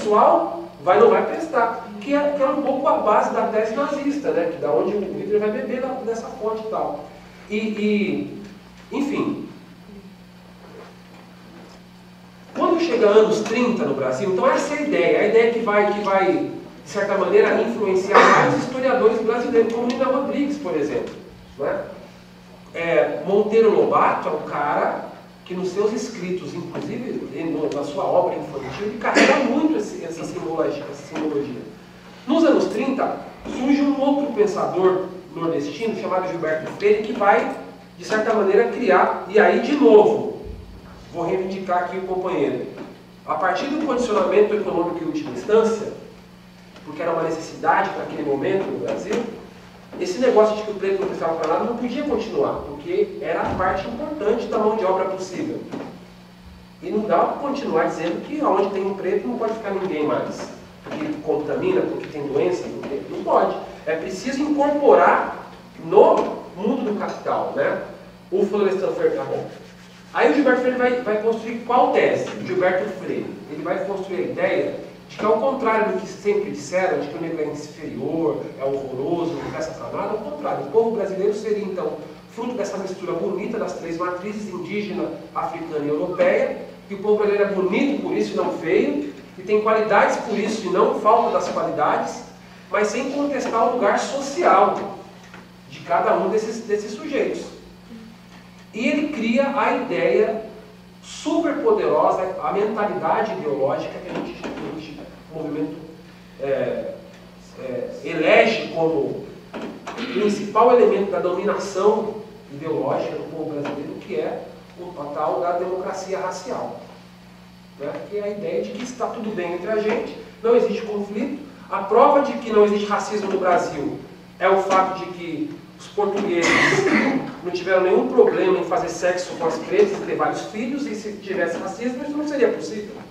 pessoal não vai prestar. Que é um pouco a base da tese nazista, né? Que da onde o Hitler vai beber dessa fonte e tal. Enfim, quando chega anos 30 no Brasil, então essa é a ideia que vai de certa maneira, influenciar vários historiadores brasileiros, como Nina Rodrigues, por exemplo. Né? Monteiro Lobato é um cara que nos seus escritos, inclusive na sua obra infantil, ele carrega muito essa simbologia. Nos anos 30, surge um outro pensador nordestino chamado Gilberto Freire, que vai, de certa maneira, criar, e aí de novo, vou reivindicar aqui o companheiro, a partir do condicionamento econômico em última instância, porque era uma necessidade para aquele momento no Brasil, esse negócio de que o preto não precisava para nada não podia continuar, porque era a parte importante da mão de obra possível. E não dá para continuar dizendo que onde tem um preto não pode ficar ninguém mais, porque contamina, porque tem doença, não pode. É preciso incorporar no mundo do capital, né? O Florestan Freire, tá bom. Aí o Gilberto Freire vai construir qual tese? O Gilberto Freire, ele vai construir a ideia de que, ao contrário do que sempre disseram, de que o negro é inferior, é horroroso, não presta para nada, ao contrário, o povo brasileiro seria, então, fruto dessa mistura bonita das três matrizes, indígena, africana e europeia, e o povo brasileiro é bonito por isso e não feio, e tem qualidades por isso e não falta das qualidades, mas sem contestar o lugar social de cada um desses sujeitos. E ele cria a ideia super poderosa, a mentalidade ideológica que a gente o movimento elege como principal elemento da dominação ideológica do povo brasileiro, que é a tal da democracia racial. Né? Que é a ideia de que está tudo bem entre a gente, não existe conflito. A prova de que não existe racismo no Brasil é o fato de que os portugueses não tiveram nenhum problema em fazer sexo com as pretas e ter vários filhos, e se tivesse racismo, isso não seria possível.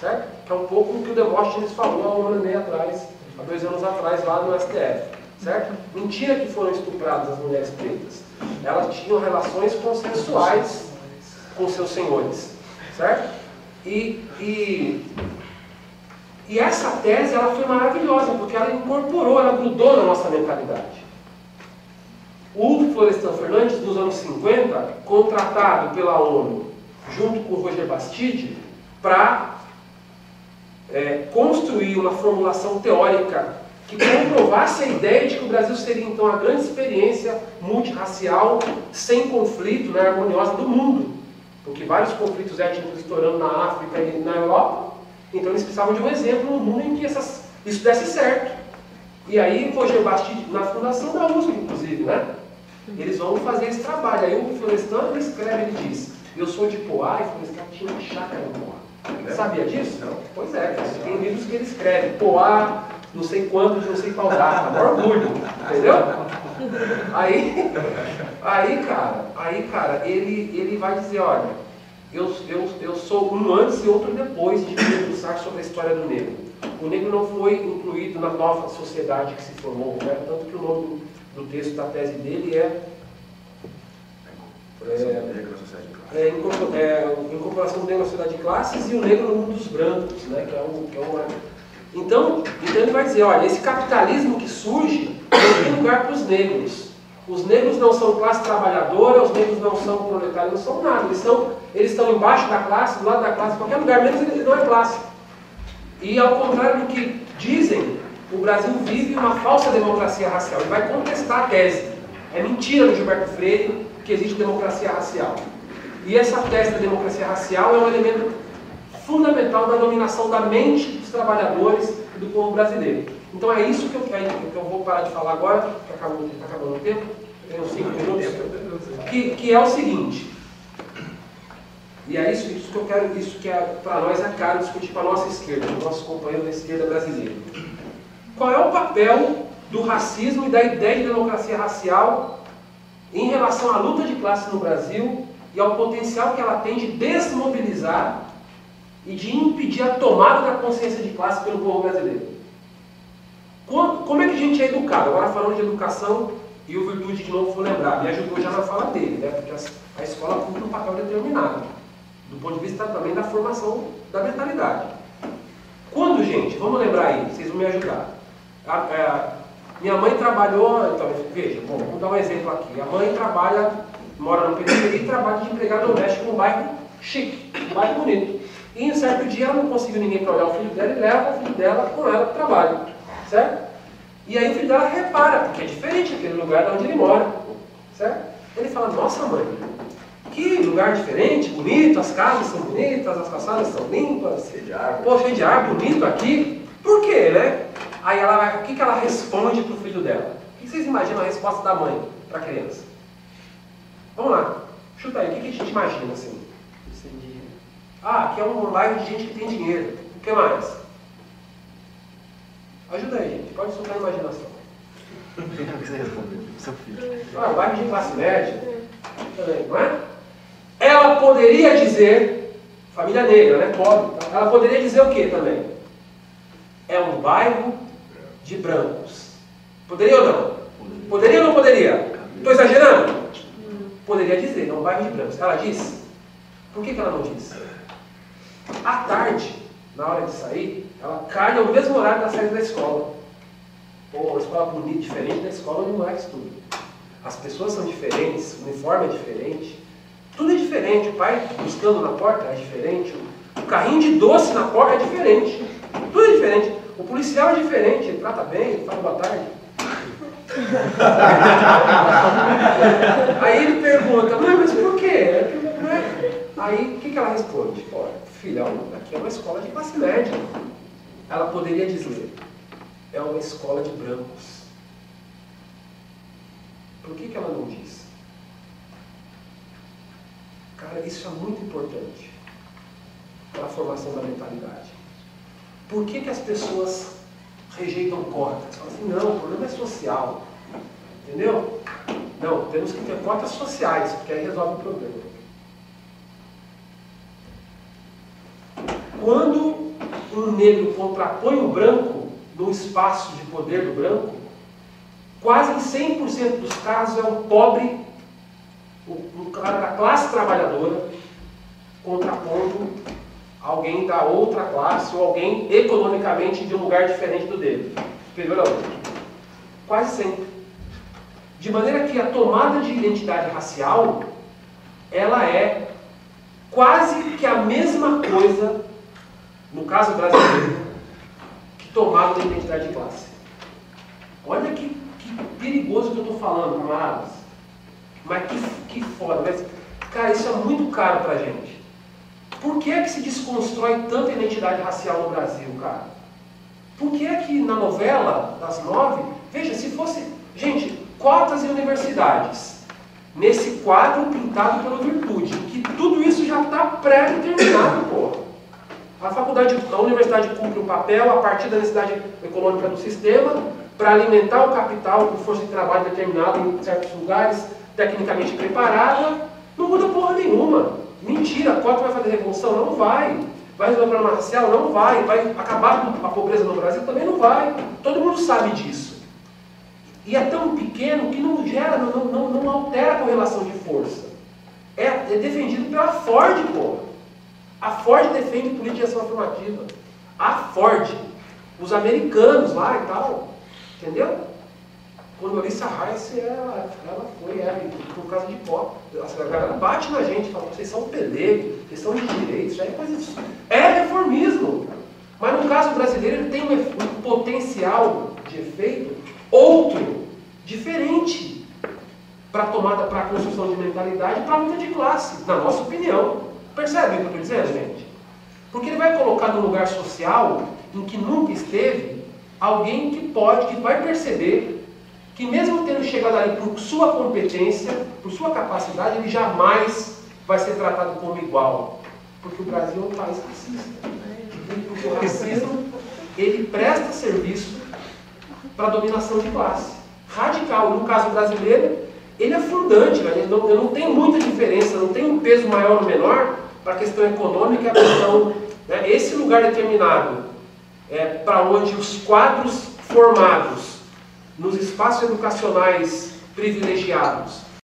Certo? Que é um pouco o que o Demóstenes falou há 1 ano e meio atrás, há 2 anos atrás, lá no STF. Certo? Mentira que foram estupradas as mulheres pretas. Elas tinham relações consensuais com seus senhores. Certo? E essa tese ela foi maravilhosa, porque ela incorporou, ela grudou na nossa mentalidade. O Florestan Fernandes, nos anos 50, contratado pela ONU, junto com o Roger Bastide, para construir uma formulação teórica que comprovasse a ideia de que o Brasil seria, então, a grande experiência multirracial, sem conflito, né, harmoniosa do mundo. Porque vários conflitos étnicos estourando na África e na Europa, então eles precisavam de um exemplo no mundo em que isso desse certo. E aí, o Roger Bastide, na fundação da USP, inclusive, né? Eles vão fazer esse trabalho. Aí o Florestan escreve, ele diz: eu sou de Poá, e o Florestan tinha uma chácara em Poá. Sabia disso? Não. Pois é, tem livros que ele escreve, Poá, não sei quantos, não sei qual data, maior orgulho, entendeu? Aí, cara, ele vai dizer, olha, eu sou um antes e outro depois de me debruçar sobre a história do negro. O negro não foi incluído na nova sociedade que se formou, né? Tanto que o nome do texto da tese dele incorporação do negro na sociedade de classes e o negro no mundo dos brancos, né? Então ele vai dizer, olha, esse capitalismo que surge não tem lugar para os negros. Os negros não são classe trabalhadora, os negros não são proletários, não são nada. Eles estão embaixo da classe, do lado da classe, em qualquer lugar, menos ele não é classe. E ao contrário do que dizem, o Brasil vive uma falsa democracia racial. Ele vai contestar a tese. É mentira do Gilberto Freire que existe democracia racial. E essa tese da democracia racial é um elemento fundamental da dominação da mente dos trabalhadores e do povo brasileiro. Então é isso que eu vou parar de falar agora, que está acabando o tempo, tenho 5 minutos, que é o seguinte, e é isso que eu quero, isso que para nós é caro discutir para a nossa esquerda, para o nosso companheiro da esquerda brasileira. Qual é o papel do racismo e da ideia de democracia racial em relação à luta de classe no Brasil e ao potencial que ela tem de desmobilizar e de impedir a tomada da consciência de classe pelo povo brasileiro? Como é que a gente é educado? Agora falando de educação, e o Virtude de novo vou lembrar, me ajudou já na fala dele, né? Porque a escola cumpre um papel determinado, do ponto de vista também da formação da mentalidade. gente, vamos lembrar aí, vocês vão me ajudar. Minha mãe trabalhou, então, veja, bom, vamos dar um exemplo aqui. A mãe mora no periferia e trabalha de empregada doméstica num bairro chique, um bairro bonito. E em um certo dia ela não conseguiu ninguém para olhar o filho dela e leva o filho dela com ela para o trabalho, certo? E aí o filho dela repara, porque é diferente aquele lugar de onde ele mora, certo? Ele fala, nossa mãe, que lugar diferente, bonito, as casas são bonitas, as calçadas são limpas, cheio de ar, bonito aqui. Por quê, né? Aí o que ela responde para o filho dela? O que vocês imaginam a resposta da mãe para a criança? Vamos lá, chuta aí, o que a gente imagina assim? Aqui é um bairro de gente que tem dinheiro. O que mais? Ajuda aí, gente, pode soltar a imaginação. O que você respondeu? Seu filho. Um bairro de classe média, também, não é? Ela poderia dizer, família negra, né, pobre, ela poderia dizer o que também? É um bairro de brancos. Poderia ou não? Poderia ou não poderia? Estou exagerando? Poderia dizer, é um bairro de brancos. Ela disse? Por que ela não disse? À tarde, na hora de sair, ela cai no mesmo horário da saída da escola. Pô, uma escola bonita, diferente da escola onde o moleque estuda. As pessoas são diferentes, o uniforme é diferente. Tudo é diferente. O pai buscando na porta é diferente. O carrinho de doce na porta é diferente. Tudo é diferente. O policial é diferente. Ele trata bem, ele fala boa tarde. Aí ele pergunta, mas por quê? Aí o que ela responde? Olha, filha, aqui é uma escola de classe média. Ela poderia dizer, é uma escola de brancos. Por que ela não diz? Cara, isso é muito importante para a formação da mentalidade. Por que as pessoas rejeitam cotas? Falam assim, não, o problema é social. Entendeu? Não, temos que ter cotas sociais, porque aí resolve o problema. Quando um negro contrapõe o branco no espaço de poder do branco, quase em 100% dos casos é o pobre, o cara da classe trabalhadora, contrapondo alguém da outra classe ou alguém economicamente de um lugar diferente do dele. Superior a outro. Quase sempre. De maneira que a tomada de identidade racial, ela é quase que a mesma coisa, no caso brasileiro, que tomada de identidade de classe. Olha que perigoso que eu estou falando, camaradas. Mas que foda. Mas, cara, isso é muito caro pra gente. Por que é que se desconstrói tanta identidade racial no Brasil, cara? Por que é que na novela das 9, veja, se fosse, gente, cotas e universidades, nesse quadro pintado pela Virtude, que tudo isso já está pré-determinado, pô. A universidade cumpre um papel a partir da necessidade econômica do sistema para alimentar o capital com força de trabalho determinada em certos lugares, tecnicamente preparada, não muda porra nenhuma. Mentira, a cota vai fazer revolução? Não vai. Vai resolver o problema racial? Não vai. Vai acabar com a pobreza no Brasil? Também não vai. Todo mundo sabe disso. E é tão pequeno que não gera, não altera a correlação de força. É defendido pela Ford, pô. A Ford defende política de ação afirmativa. A Ford. Os americanos lá e tal. Entendeu? Quando a Alissa Rice, ela foi por causa de pó. A galera bate na gente, fala, vocês são pelego, vocês são de direitos, já é coisa disso. É reformismo. Mas no caso brasileiro, ele tem um potencial de efeito outro, diferente, para a construção de mentalidade e para a luta de classe, na nossa opinião. Percebe o que eu estou dizendo, gente? Porque ele vai colocar num lugar social em que nunca esteve alguém que vai perceber que mesmo tendo chegado ali por sua competência, por sua capacidade, ele jamais vai ser tratado como igual. Porque o Brasil é um país racista. Porque o racismo, ele presta serviço para a dominação de classe. Radical. No caso brasileiro, ele é fundante, né? Ele não tem muita diferença, não tem um peso maior ou menor para a questão econômica e a questão... Né? Esse lugar determinado para onde os quadros formados nos espaços educacionais privilegiados